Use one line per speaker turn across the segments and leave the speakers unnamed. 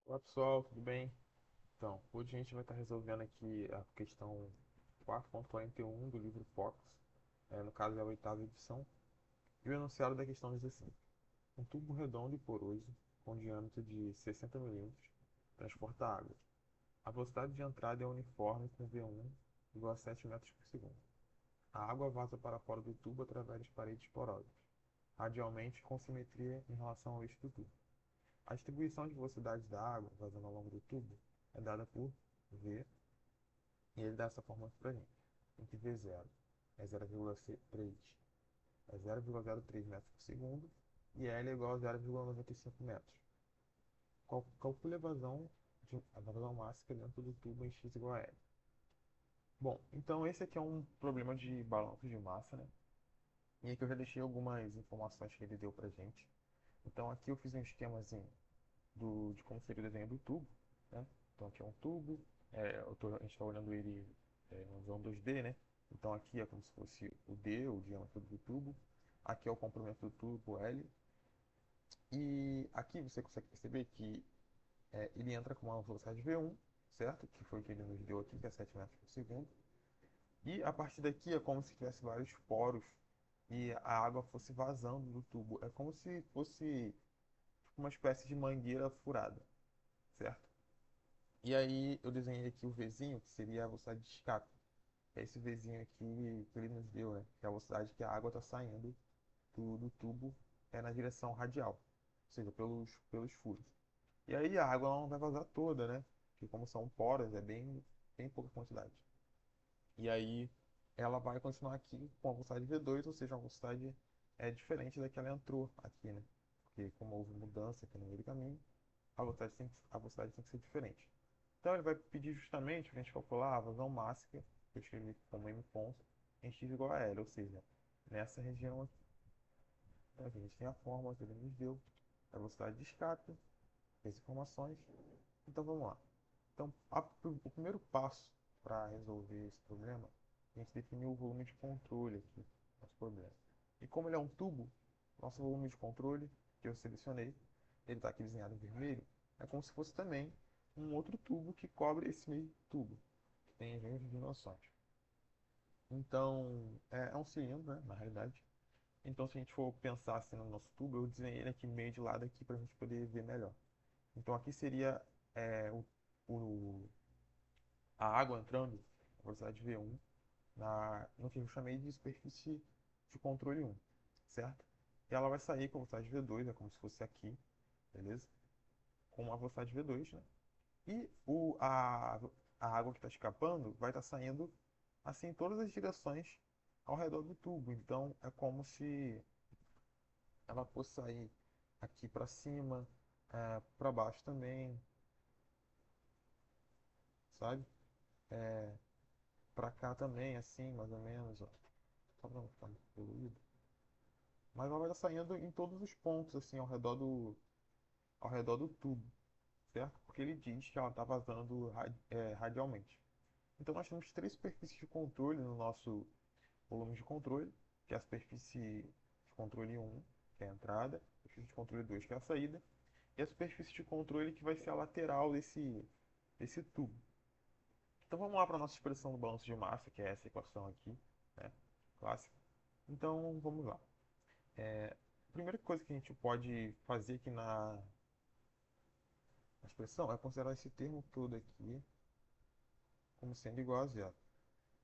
Olá pessoal, tudo bem? Então, hoje a gente vai estar resolvendo aqui a questão 4.41 do livro Fox, no caso é a oitava edição, e o enunciado da questão diz assim: um tubo redondo e poroso, com diâmetro de 60 milímetros, transporta água. A velocidade de entrada é uniforme com V1 igual a 7 metros por segundo. A água vaza para fora do tubo através de paredes porosas, radialmente com simetria em relação ao eixo do tubo. A distribuição de velocidade da água vazando ao longo do tubo é dada por V, e ele dá essa fórmula para a gente, em que V0 é 0,3 é 0,03 metros por segundo e L é igual a 0,95 metros. Calcule a vazão máxima dentro do tubo em x igual a L. Bom, então esse aqui é um problema de balanço de massa, né? E aqui eu já deixei algumas informações que ele deu pra gente. Então aqui eu fiz um esquemazinho de como seria o desenho do tubo, né? Então aqui é um tubo, a gente está olhando ele no visão 2D, né? Então aqui é como se fosse o D, o diâmetro do tubo. Aqui é o comprimento do tubo, L. E aqui você consegue perceber que ele entra com uma velocidade V1, certo? Que foi o que ele nos deu aqui, que é 7 metros por segundo. E a partir daqui é como se tivesse vários poros e a água fosse vazando do tubo. É como se fosse tipo, uma espécie de mangueira furada, certo? E aí eu desenhei aqui o Vzinho, que seria a velocidade de escape. É esse Vzinho aqui que ele nos deu, né? Que é a velocidade que a água está saindo do tubo na direção radial, ou seja, pelos furos. E aí a água não vai vazar toda, né? Porque como são poros, é bem pouca quantidade. E aí ela vai continuar aqui com a velocidade V2, ou seja, uma velocidade diferente da que ela entrou aqui, né? Porque como houve mudança aqui no meio do caminho, a velocidade tem que ser diferente. Então ele vai pedir justamente para a gente calcular a vazão máxima, que eu escrevi como m ponto, em x igual a L, ou seja, nessa região aqui. Então, aqui a gente tem a fórmula que ele nos deu, a velocidade de escape, as informações. Então vamos lá. Então, o primeiro passo para resolver esse problema, a gente definiu o volume de controle aqui, nosso problema. E como ele é um tubo, nosso volume de controle, que eu selecionei, ele está aqui desenhado em vermelho, é como se fosse também um outro tubo que cobre esse meio tubo, que tem as mesmas dimensões. Então, é um cilindro, né, na realidade. Então, se a gente for pensar assim no nosso tubo, eu desenhei ele aqui meio de lado aqui para a gente poder ver melhor. Então, aqui seria o a água entrando, a velocidade V1, no que eu chamei de superfície de controle 1, certo? E ela vai sair com a velocidade V2, é como se fosse aqui, beleza? Com a velocidade V2, né? E a água que está escapando vai estar saindo assim em todas as direções ao redor do tubo. Então é como se ela fosse sair aqui para cima, para baixo também, sabe? Para cá também, assim, mais ou menos, ó. Só para não ficar muito poluído. Mas ela vai estar saindo em todos os pontos, assim, ao redor do tubo, certo? Porque ele diz que ela está vazando radialmente. Então nós temos três superfícies de controle no nosso volume de controle, que é a superfície de controle 1, que é a entrada, a superfície de controle 2, que é a saída, e a superfície de controle que vai ser a lateral desse tubo. Então vamos lá para a nossa expressão do balanço de massa, que é essa equação aqui, né? Clássica. Então vamos lá. A primeira coisa que a gente pode fazer aqui na expressão é considerar esse termo todo aqui como sendo igual a zero.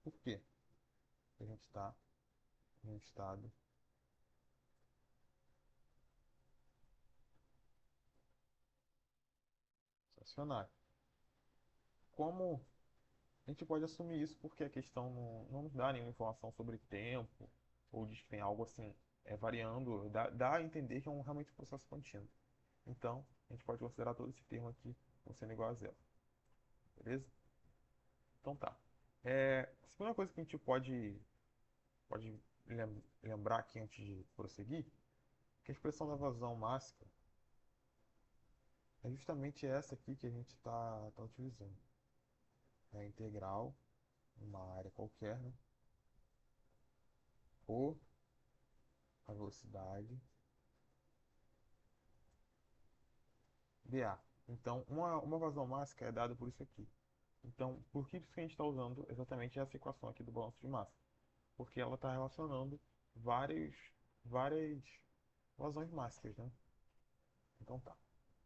Por quê? Porque a gente está em um estado estacionário. Como a gente pode assumir isso porque a questão não nos dá nenhuma informação sobre tempo, ou diz que tem algo assim variando, dá a entender que é realmente um processo contínuo. Então, a gente pode considerar todo esse termo aqui como sendo igual a zero. Beleza? Então tá. A segunda coisa que a gente pode lembrar aqui antes de prosseguir, que a expressão da vazão máxima é justamente essa aqui que a gente está utilizando. É a integral, uma área qualquer, né, por a velocidade dA. Então, uma vazão máxima é dada por isso aqui. Então, por que isso que a gente está usando exatamente essa equação aqui do balanço de massa? Porque ela está relacionando várias, várias vazões mássicas, né? Então tá.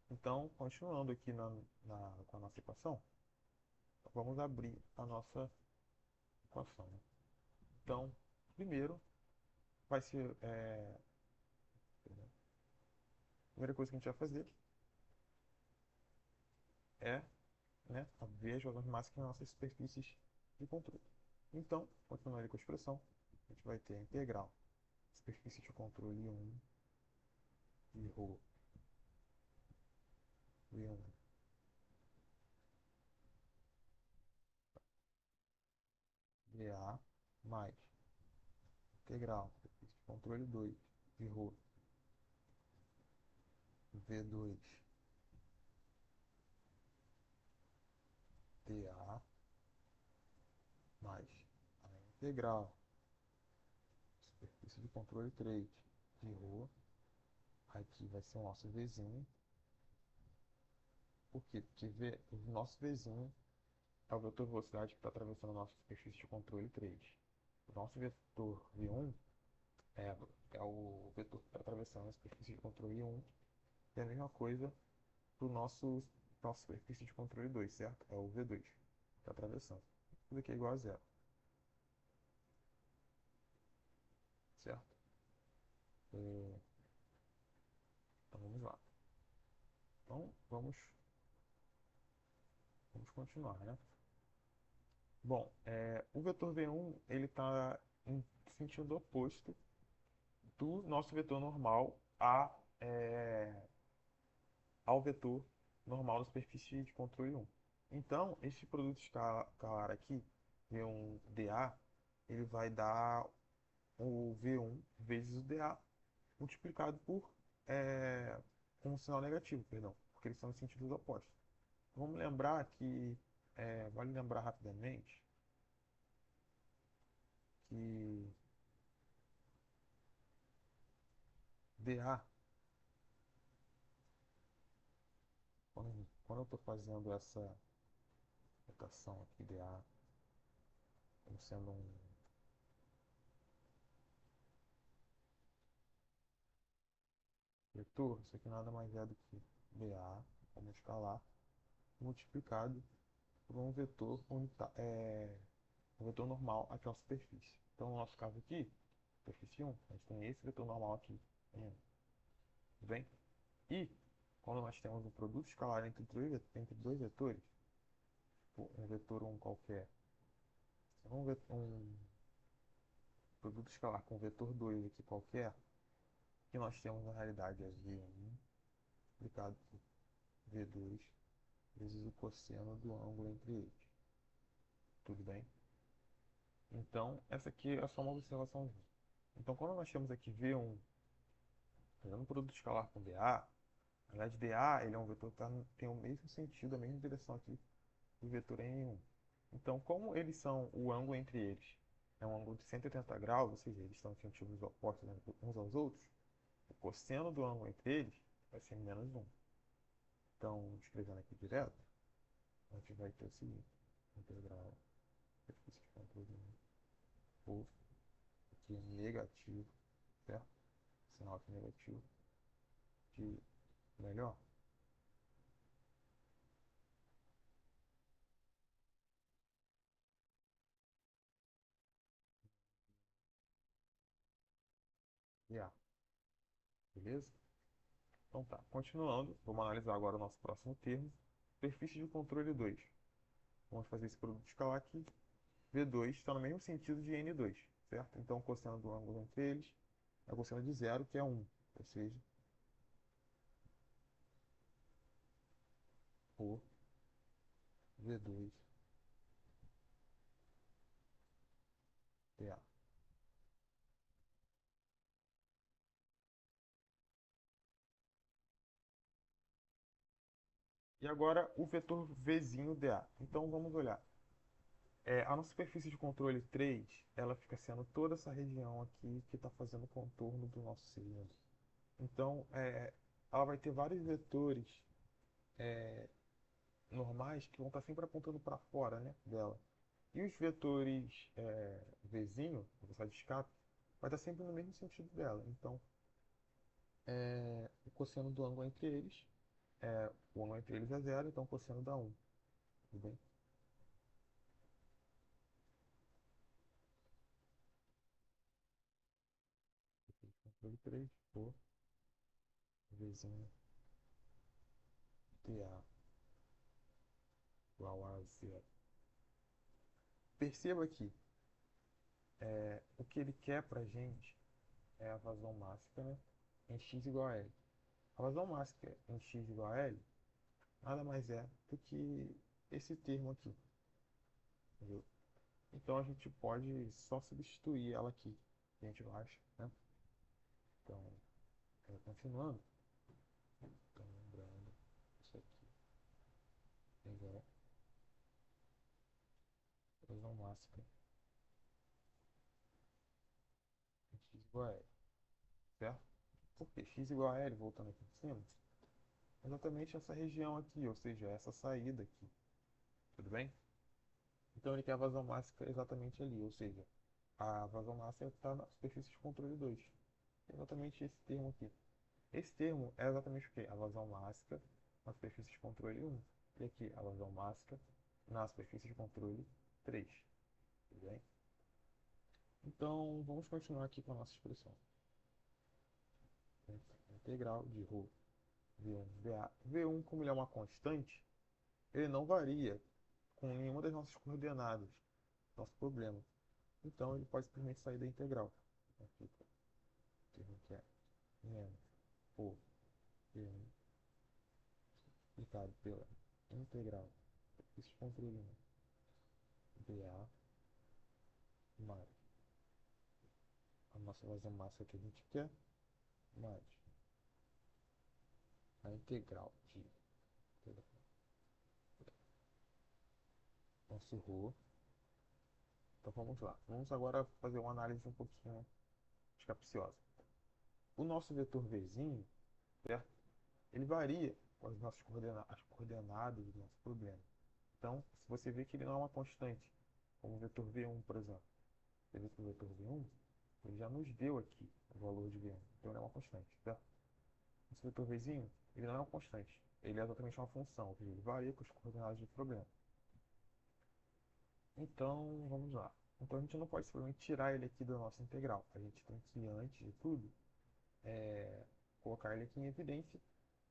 Então, continuando aqui com a nossa equação, vamos abrir a nossa equação, né? Então, primeiro vai ser a primeira coisa que a gente vai fazer é, né, ver as vazões máxicas nas nossas superfícies de controle. Então, continuando com a expressão, a gente vai ter a integral superfície de controle 1 e ρ V1 dA mais integral superfície de controle 2 de ρ V2 dA mais a integral superfície de controle 3 de ρ. Aqui vai ser o nosso Vzinho. Por quê? Porque o nosso Vzinho é o vetor velocidade que está atravessando a nossa superfície de controle 3. O nosso vetor V1 é, é o vetor que está atravessando a superfície de controle 1. E a mesma coisa para o nossa superfície de controle 2, certo? É o V2 que está atravessando. Tudo aqui é igual a zero, certo? Então vamos lá. Então vamos continuar, né? Bom, o vetor V1 ele está em sentido oposto do nosso vetor normal ao vetor normal da superfície de controle 1. Então, esse produto escalar aqui, V1dA, ele vai dar o V1 vezes o dA multiplicado com um sinal negativo, perdão, porque eles são em sentidos opostos. Vamos lembrar que, vale lembrar rapidamente que dA, quando eu estou fazendo essa rotação aqui, dA, como sendo um vetor, isso aqui nada mais é do que dA, como escalar, multiplicado por um vetor normal aqui à superfície. Então, no nosso caso aqui, superfície 1, a gente tem esse vetor normal aqui, tudo bem? E, quando nós temos um produto escalar entre dois vetores, tipo um vetor 1 qualquer, um produto escalar com um vetor 2 aqui qualquer, o que nós temos na realidade é V1 multiplicado por V2 vezes o cosseno do ângulo entre eles. Tudo bem? Então, essa aqui é só uma observação. Então, quando nós temos aqui V1 fazendo um produto escalar com dA, na verdade, dA ele é um vetor que tem o mesmo sentido, a mesma direção aqui do vetor N1. Então, como eles são o ângulo entre eles é um ângulo de 180 graus, ou seja, eles estão em sentidos opostos uns aos outros, o cosseno do ângulo entre eles vai ser menos 1. Então, escrevendo aqui direto, a gente vai ter o seguinte: integral superfície de controle 1 por aqui é negativo, certo? Sinal aqui negativo de melhor. E A, beleza? Então tá, continuando, vamos analisar agora o nosso próximo termo, superfície de controle 2. Vamos fazer esse produto escalar aqui. V2 está no mesmo sentido de N2, certo? Então, o cosseno do ângulo entre eles é o cosseno de zero, que é 1, ou seja, por V2 dA. E agora o vetor Vzinho dA. Então, vamos olhar. A nossa superfície de controle 3, ela fica sendo toda essa região aqui que está fazendo o contorno do nosso cilindro. Então, ela vai ter vários vetores normais que vão estar sempre apontando para fora, né, dela. E os vetores vizinho, velocidade de escape, vai estar sempre no mesmo sentido dela. Então, o cosseno do ângulo entre eles, o ângulo entre eles é zero, então o cosseno dá 1. Tudo bem? Controle 3 por vizinho dA igual a zero. Perceba que o que ele quer para a gente é a vazão máxima, né, em x igual a L. A vazão máxima em x igual a L nada mais é do que esse termo aqui, entendeu? Então a gente pode só substituir ela aqui, a gente acha, né? Então, continuando, então lembrando, isso aqui é igual a vazão máxima em x igual a L, certo? Por que x igual a L, voltando aqui em cima, é exatamente essa região aqui, ou seja, essa saída aqui, tudo bem? Então ele quer a vazão máxima exatamente ali, ou seja, a vazão máxima está na superfície de controle 2. Exatamente esse termo aqui. Esse termo é exatamente o quê? A vazão máxima na superfície de controle 1. E aqui, a vazão máxima na superfície de controle 3. Tudo bem? Então, vamos continuar aqui com a nossa expressão. Integral de ρ V1 dA. V1, como ele é uma constante, ele não varia com nenhuma das nossas coordenadas, nosso problema. Então, ele pode simplesmente sair da integral. Então, fica o termo que é menos por V1 multiplicado pela integral superfície de controle 1 dA mais a nossa vazão máxima que a gente quer, mais a integral de nosso ρ. Então vamos lá. Vamos agora fazer uma análise um pouquinho capciosa. O nosso vetor Vzinho, certo? Ele varia com as nossas as coordenadas do nosso problema. Então, se você vê que ele não é uma constante, como o vetor V1, por exemplo, você vê que o vetor V1, ele já nos deu aqui o valor de V1. Então ele é uma constante, certo? Esse vetor Vzinho, ele não é uma constante. Ele é exatamente uma função, ou seja, ele varia com as coordenadas do problema. Então, vamos lá. Então a gente não pode simplesmente tirar ele aqui da nossa integral. A gente tem que, antes de tudo, colocar ele aqui em evidência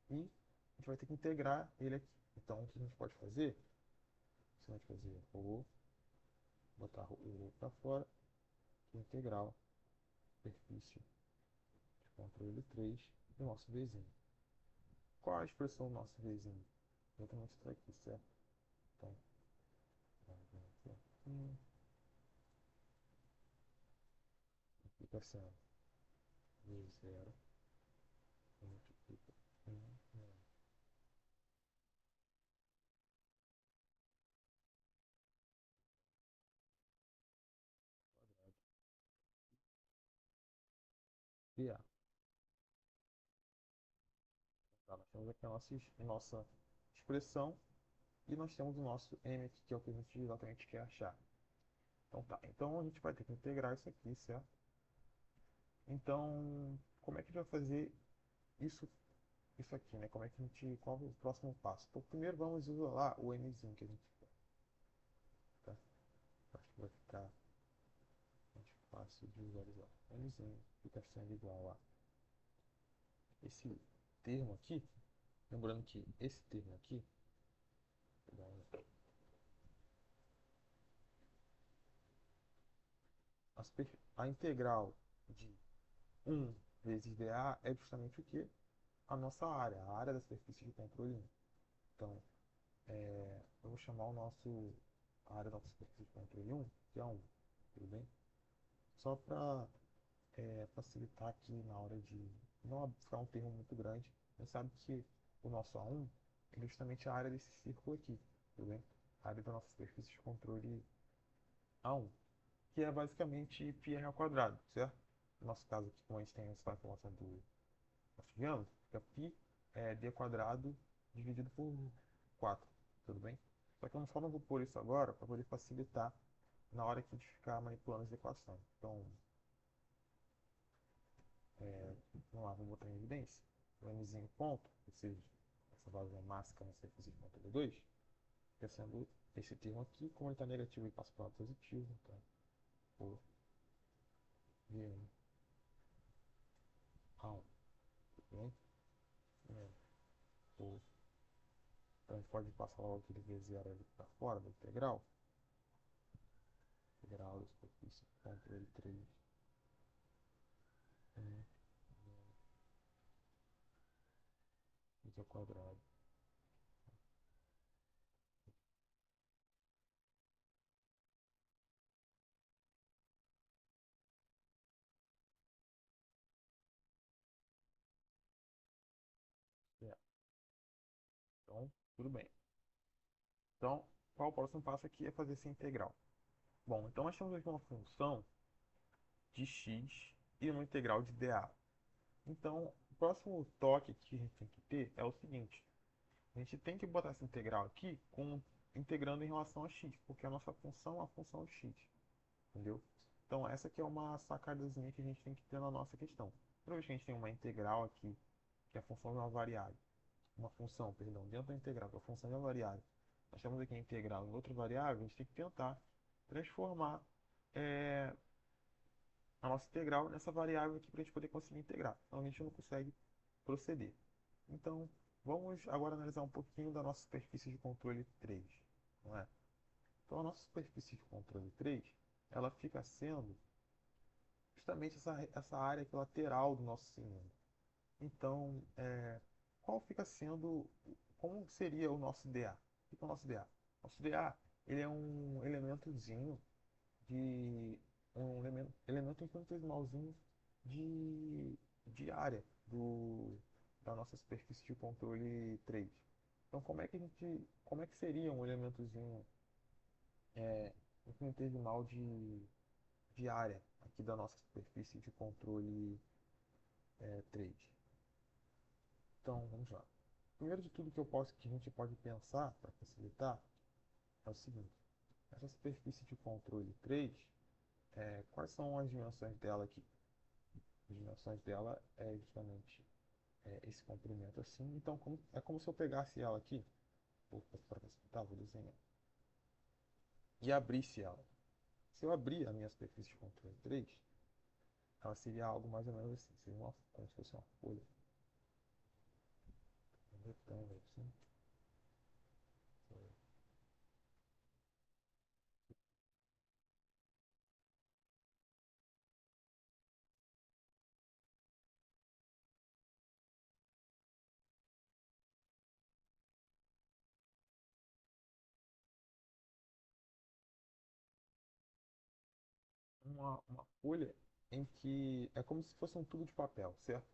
e a gente vai ter que integrar ele aqui. Então, o que a gente pode fazer? Você vai fazer o botar o para fora, integral, superfície de controle 3 do nosso Vzinho. Qual a expressão do nosso Vzinho? Exatamente isso aqui, certo? Então, fica sendo V0 multiplica 1 dA. Tá, nós temos aqui a nossa expressão e nós temos o nosso m aqui, que é o que a gente exatamente quer achar. Então tá, então a gente vai ter que integrar isso aqui, certo? Então, como é que a gente vai fazer isso aqui, né? Como é que a gente, qual é o próximo passo? Então, primeiro vamos isolar o mzinho que a gente quer, tá? Acho que vai ficar mais fácil de visualizar. Mzinho fica sendo igual a esse termo aqui, lembrando que esse termo aqui, a integral de 1 vezes dA é justamente o que? A nossa área, a área da superfície de controle 1. Então, eu vou chamar a área da nossa superfície de controle 1 de A1, tudo bem? Só para facilitar aqui na hora de não ficar um termo muito grande, a gente sabe que o nosso A1 é justamente a área desse círculo aqui, tudo bem? A área da nossa superfície de controle A1, que é basicamente πr ao quadrado, certo? No nosso caso aqui, como a gente tem essa informação do nosso diâmetro, fica π d quadrado dividido por 4, tudo bem? Só que eu só não vou pôr isso agora para poder facilitar na hora que a gente ficar manipulando as equações. Então, vamos lá, vamos botar em evidência. O mzinho ponto, ou seja, essa válvula máxima na superfície de ponto B2, fica sendo esse termo aqui, como ele está negativo, ele passa para o lado positivo, então, por Vm A1, tudo bem? Por, então, a gente pode passar logo aquele V0 ali para fora da integral. Integral da superfície de ponto L3, isso ao quadrado. É. Então, tudo bem. Então, qual o próximo passo aqui é fazer essa integral? Bom, então nós temos aqui uma função de x e uma integral de dA. Então, o próximo toque que a gente tem que ter é o seguinte. A gente tem que botar essa integral aqui integrando em relação a x, porque a nossa função é uma função de x, entendeu? Então, essa aqui é uma sacadazinha que a gente tem que ter na nossa questão. Toda vez que a gente tem uma integral aqui, que é a função de uma variável, uma função, perdão, dentro da integral, que é a função de uma variável, nós temos aqui a integral em outra variável, a gente tem que tentar transformar é, a nossa integral nessa variável aqui para a gente poder conseguir integrar. Então a gente não consegue proceder. Então, vamos agora analisar um pouquinho da nossa superfície de controle 3, não é? Então a nossa superfície de controle 3, ela fica sendo justamente essa área aqui lateral do nosso cilindro. Então, qual fica sendo, como seria o nosso dA? O que é o nosso dA? Nosso dA, ele é um elementozinho de elemento infinitesimalzinho de área da nossa superfície de controle 3. Então, como é que seria um elementozinho infinitesimal de área aqui da nossa superfície de controle 3? Então, vamos lá. Primeiro de tudo que a gente pode pensar para facilitar é o seguinte: essa superfície de controle 3, quais são as dimensões dela aqui? As dimensões dela é justamente esse comprimento assim. Então, é como se eu pegasse ela aqui, para facilitar, vou desenhar, e abrisse ela. Se eu abrir a minha superfície de controle 3, ela seria algo mais ou menos assim, seria como se fosse uma folha, um retângulo assim. Uma folha em que é como se fosse um tubo de papel, certo?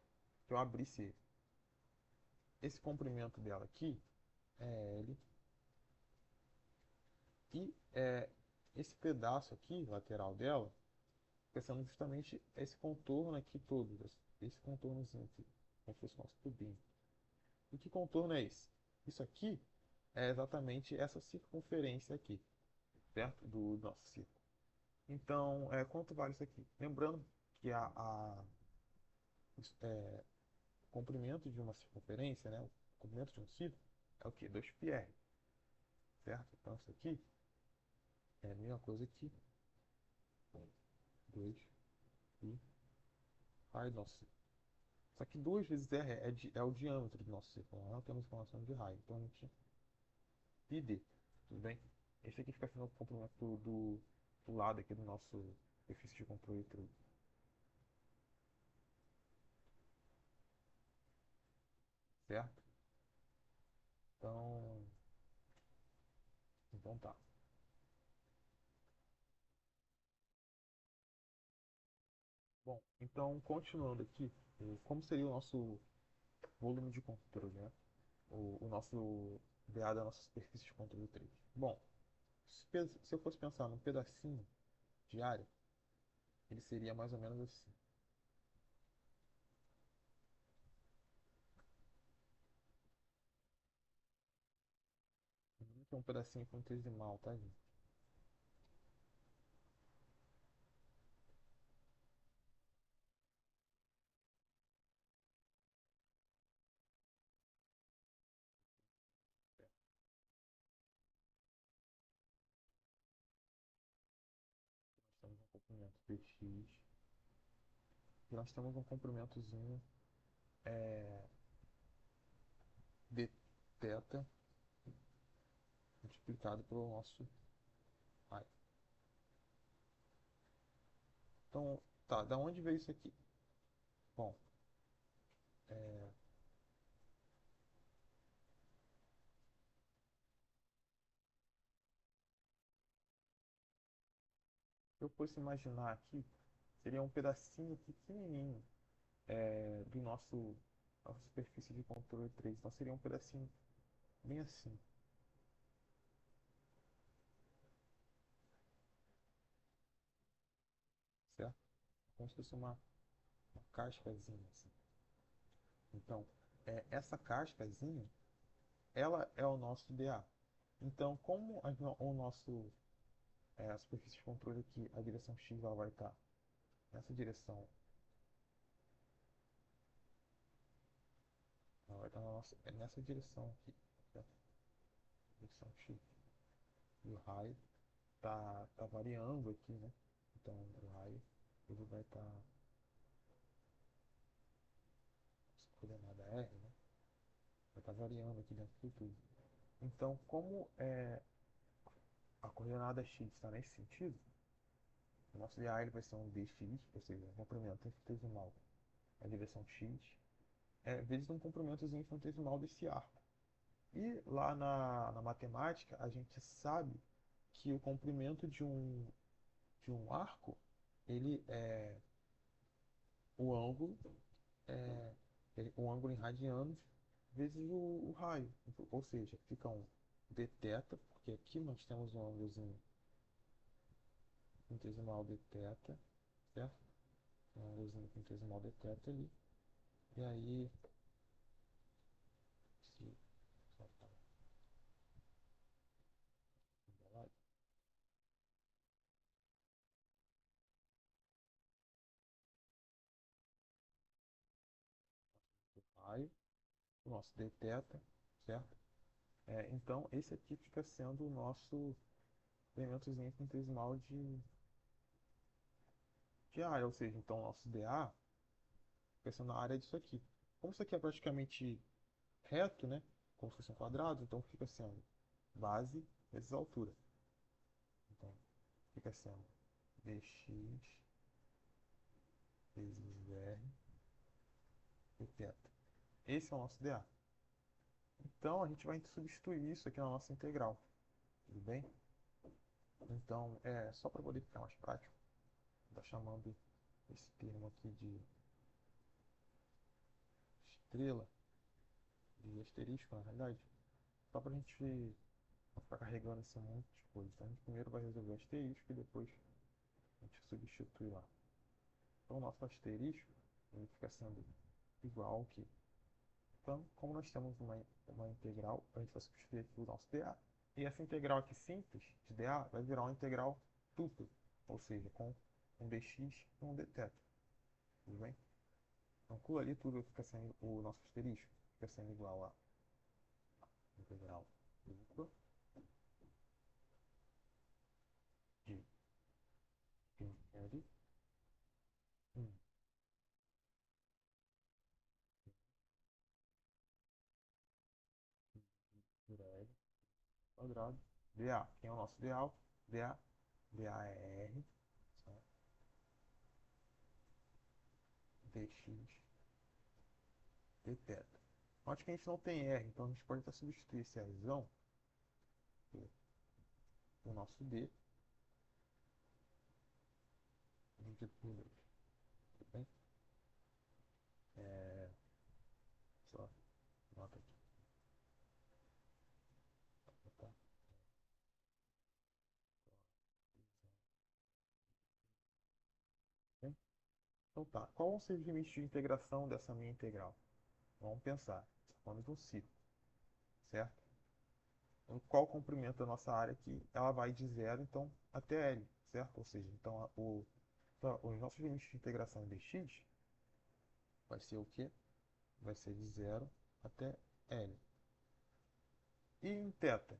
Que eu abrisse esse comprimento dela aqui, é L, e esse pedaço aqui, lateral dela, pensando justamente esse contorno aqui todo, esse contornozinho aqui, como se fosse o nosso tubinho. E que contorno é esse? Isso aqui é exatamente essa circunferência aqui, certo? Do nosso círculo. Então, quanto vale isso aqui? Lembrando que o comprimento de uma circunferência, né? O comprimento de um círculo é o quê? 2πr, certo? Então, isso aqui é a mesma coisa que 2π raio do nosso círculo. Só que 2 vezes r é o diâmetro do nosso círculo. Não temos informação de raio. Então, a gente πd, tudo bem? Esse aqui fica sendo o comprimento do lado aqui do nosso superfície de controle 3, certo? Então, então tá. Bom, então continuando aqui, como seria o nosso volume de controle, né? O nosso dA da nossa superfície de controle 3. Bom, se eu fosse pensar num pedacinho de área, ele seria mais ou menos assim. Tem um pedacinho infinitesimal, tá, gente? Nós temos um comprimento dx. E nós temos um comprimentozinho d θ multiplicado pelo nosso raio. Então, tá, da onde veio isso aqui? Bom, se eu fosse imaginar aqui, seria um pedacinho pequenininho do nossa superfície de controle 3. Então seria um pedacinho bem assim, certo? Como se fosse uma cascazinha assim. Então, essa cascazinha, ela é o nosso dA. Então, como a superfície de controle aqui, a direção x ela vai estar nessa direção, ela vai estar nessa direção aqui, certo? Direção x. E o raio tá variando aqui, né? Então, o raio ele vai estar coordenada R, né? Vai estar variando aqui dentro do tudo. Então, como a coordenada x está nesse sentido, o nosso dA ele vai ser um dx, ou seja, um comprimento infinitesimal na direção x, vezes um comprimentozinho infinitesimal desse arco. E lá na matemática, a gente sabe que o comprimento de um arco, ele é o ângulo, é, o ângulo em radianos vezes o raio. Ou seja, fica um dθ, porque aqui nós temos um ângulozinho infinitesimal dθ, certo? Um ângulozinho infinitesimal dθ ali. E aí, se soltar embolado, o raio, o nosso dθ, certo? Então, esse aqui fica sendo o nosso elementozinho infinitesimal de área, ou seja, então o nosso dA fica sendo a área disso aqui. Como isso aqui é praticamente reto, né? Como se fosse um quadrado, então fica sendo base vezes altura. Então, fica sendo dx vezes r e θ. Esse é o nosso dA. Então, a gente vai substituir isso aqui na nossa integral. Tudo bem? Então, só para poder ficar mais prático, está chamando esse termo aqui de estrela, de asterisco, na realidade, só para a gente não ficar carregando esse monte de coisa. Então, a gente primeiro vai resolver o asterisco e depois a gente substitui lá. Então, o nosso asterisco ele fica sendo igual ao que. Então, como nós temos uma integral, a gente vai substituir aqui o nosso dA. E essa integral aqui simples de dA vai virar uma integral dupla, ou seja, com um dx e um dθ. Tudo bem? Então, aquilo ali tudo fica sendo o nosso asterisco, fica sendo igual a integral dupla de L 1 por L quadrado dA. Quem é o nosso dA? dA é R, certo? dx dθ. Note que a gente não tem R, então a gente pode até substituir esse Rzão o nosso D dividido por 2. Tudo bem? É, só nota aqui. Tá? Bem? Então tá. Qual vão ser os limites de integração dessa minha integral? Vamos pensar. Falando de um ciclo, certo? qual o comprimento da nossa área aqui? Ela vai de zero, então, até L, certo? Ou seja, então, então, os nossos limites de integração dx vai ser o quê? Vai ser de zero até L. E em θ?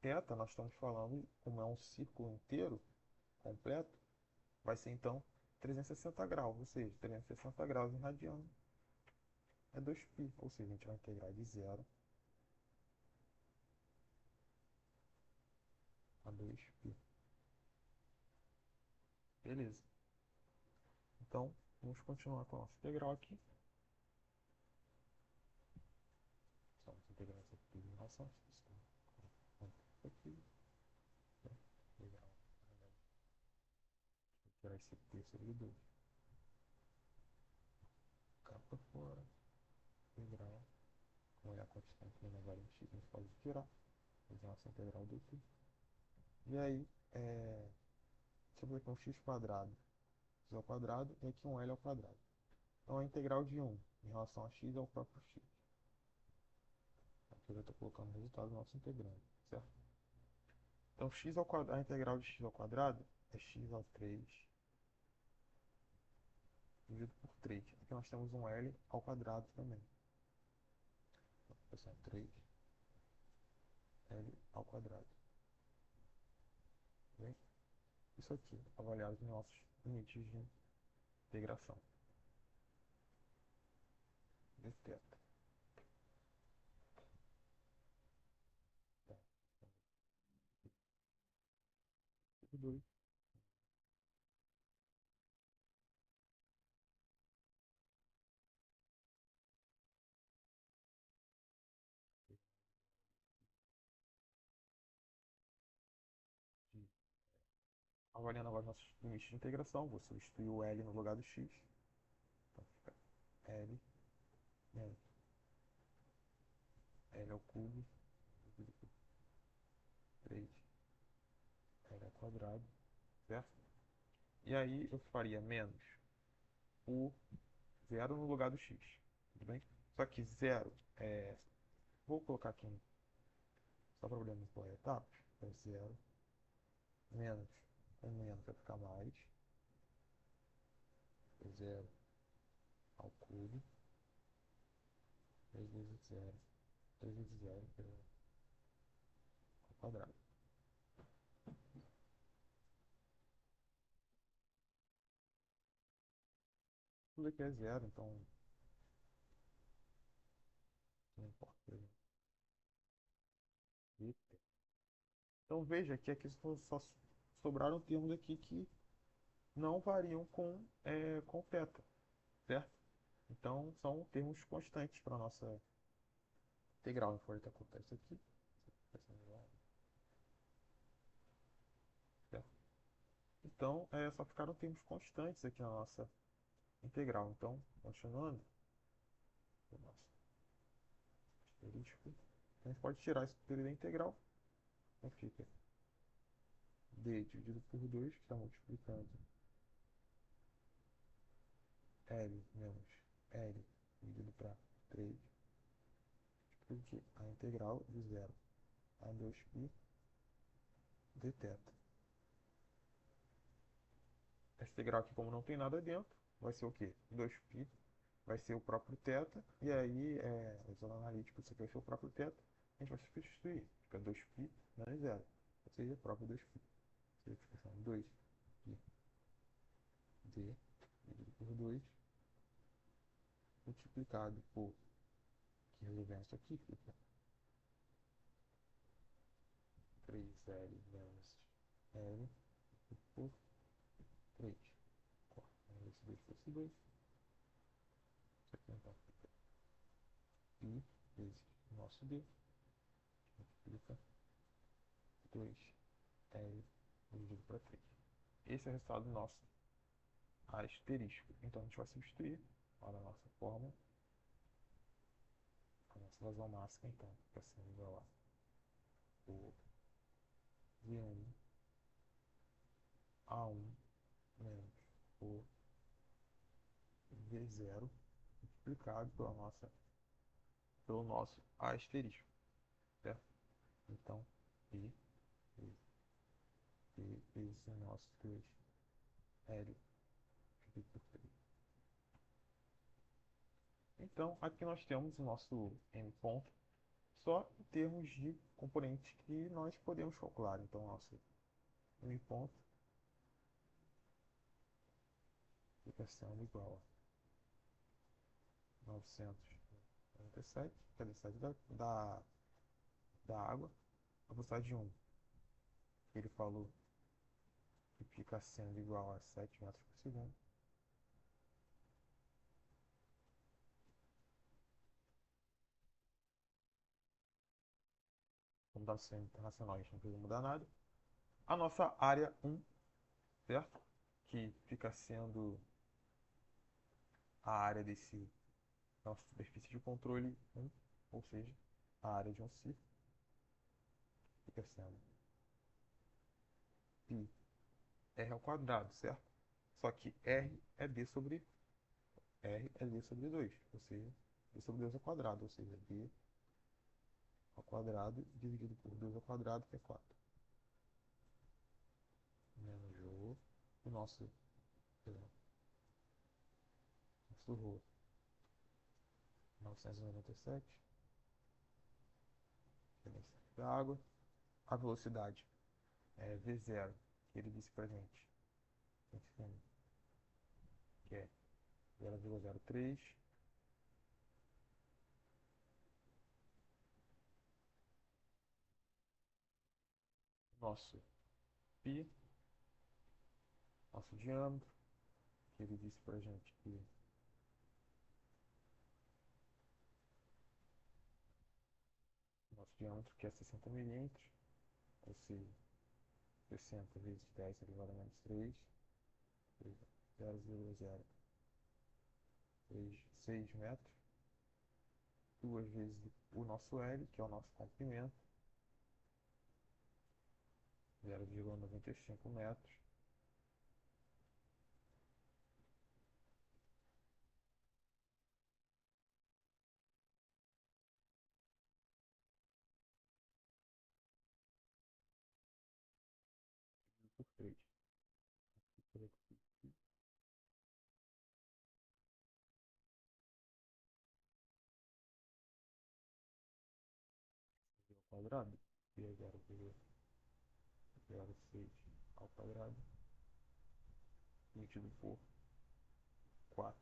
Θ, nós estamos falando, como é um círculo inteiro, completo, vai ser então 360 graus, ou seja, 360 graus em radiano é 2π, ou seja, a gente vai integrar de zero a 2π. Beleza. Então, vamos continuar com a nossa integral aqui. Estamos integrando essa aqui em relação a isso aqui. Integral. Vou tirar esse p sobre 2. Cá para fora. Integral. Como é a constante menor em x, a gente pode tirar. Fazer a nossa integral do t. E aí, temos aqui um x quadrado, x ao quadrado, e aqui um L ao quadrado. Então, a integral de 1 em relação a x é o próprio x. Aqui eu já estou colocando o resultado do nosso integrando, certo? Então, x ao quadrado, a integral de x ao quadrado é x ao 3 dividido por 3. Aqui nós temos um L ao quadrado também. Então, são 3 L ao quadrado. Bem, isso aqui, avaliado nos nossos limites de integração. Dθ. Tá. 2. Avaliando agora nossos limites de integração, vou substituir o L no lugar do x. Então fica L menos L ao cubo dividido por 3 L ao quadrado, certo? E aí eu faria menos o zero no lugar do x, tudo bem? Só que zero vou colocar aqui só para poder por etapas, é zero menos um menos vai ficar mais, zero ao cubo, 3 vezes zero, 3 vezes zero ao quadrado. Tudo aqui é zero, então não importa. Então veja que aqui só sobraram termos aqui que não variam com θ, certo? Então são termos constantes para a nossa integral. Não for ocultar isso aqui, certo? Então só ficaram termos constantes aqui na nossa integral. Então, continuando, o nosso asterisco, a gente pode tirar esse período da integral. Então fica d dividido por 2, que está multiplicando L menos L dividido para 3, porque a integral de 0 a 2π dθ. Essa integral aqui, como não tem nada dentro, vai ser o quê? 2π vai ser o próprio θ, e aí, usando analítico, isso aqui vai ser o próprio θ, a gente vai substituir. Fica 2π menos 0, ou seja, o próprio 2π. Ou seja, fica 2π d dividido por 2, multiplicado por, que resolvendo isso aqui, fica 3L menos L por 3. Cortando esse 2 por esse 2. Isso aqui então fica π vezes nosso d, multiplica 2L dividido por 3. Esse é o resultado do nosso asterístico. Então a gente vai substituir para a nossa fórmula, a nossa razão máxima, então, fica sendo igual a o V1 A1 menos o V0 multiplicado pelo nosso asterisco, certo? Então, I vezes o nosso 2L dividido por 3. Então, aqui nós temos o nosso M ponto, só em termos de componentes que nós podemos calcular. Então, nosso M ponto fica sendo igual a 997, que é a densidade da água, a velocidade de 1, que ele falou que fica sendo igual a 7 metros por segundo. Como está sendo internacional, a gente não precisa mudar nada. A nossa área 1, certo? Que fica sendo a área desse nossa superfície de controle 1, ou seja, a área de um círculo, fica sendo π r ao quadrado, certo? Só que r é d sobre 2, ou seja, d sobre 2 ao quadrado, ou seja, d ao quadrado dividido por 2 ao quadrado, que é 4. Menos o nosso, perdão, nosso rho 997, que é a densidade da água. A velocidade é V0, que ele disse pra gente, que é 0,03. Nosso π, nosso diâmetro, que ele disse pra gente que nosso diâmetro que é 60 milímetros, ou seja, 60 vezes 10 elevado a menos 3, 0,036 metros, duas vezes o nosso L, que é o nosso comprimento, 0,95 metros, por 3. Ao quadrado, que é 0,06 ao quadrado, dividido por 4.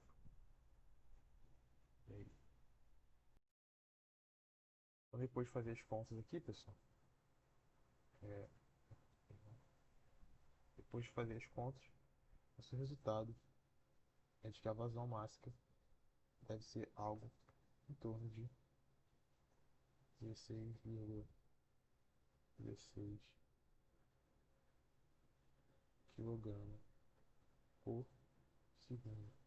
E aí, então, depois de fazer as contas aqui, pessoal, é, depois de fazer as contas, nosso resultado é de que a vazão máxima deve ser algo em torno de 16,16 kg por segundo.